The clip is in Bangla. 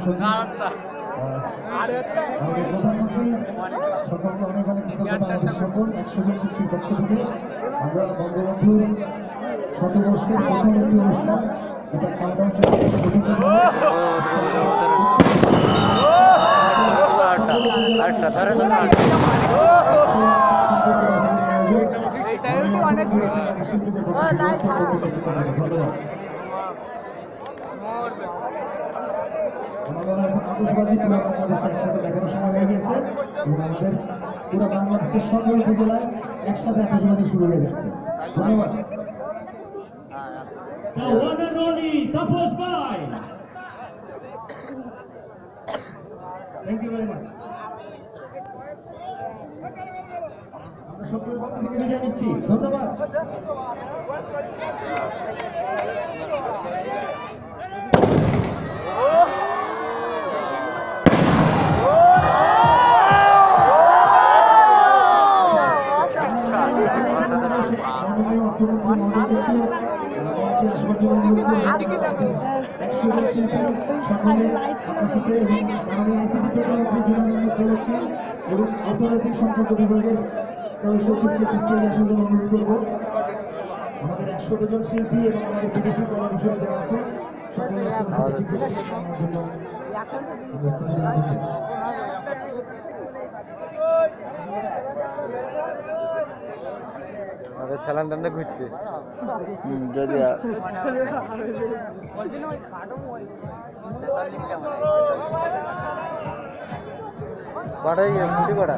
সচিব, আমাদের প্রধানমন্ত্রী, সকলকে অনেক অনেক কৃতজ্ঞতা। আমাদের সকল 100 জন শিল্পীর পক্ষ থেকে আমরা বঙ্গবন্ধু শতবর্ষের প্রথম একটি অনুষ্ঠান, যেটা কাউন্টডাউন শিল্পীদের পক্ষ থেকে ধন্যবাদ। আমার মনে হয় এখন আতশবাজি পুরো বাংলাদেশে একসাথে দেখানোর সময় হয়ে গেছে এবং আমাদের পুরো বাংলাদেশের সকল উপজেলায় একসাথে আতশবাজি শুরু হয়ে যাচ্ছে। ধন্যবাদ। Thank you very much. আমরা সকলের পক্ষ থেকে বিদায় নিচ্ছি। ধন্যবাদ। মঞ্চে আসবার জন্য অনুরোধ করব। 100 জন শিল্পী সকলে আপনার সাথে এবং মাননীয় আইসিটি প্রধানমন্ত্রী জুনায়দ আহমেদ পলককে এবং অর্থনৈতিক সম্পর্ক বিভাগের সচিবকে স্টেজে আসার জন্য অনুরোধ করব। আমাদের 100 জন শিল্পী এবং আমাদের বিদেশি কলাকুশলী যারা আছেন সকলে আপনাদের সাথে জানানোর জন্য রেখেছি। স্যালান টান্ডা ঘুরছে যদি কটাই কটা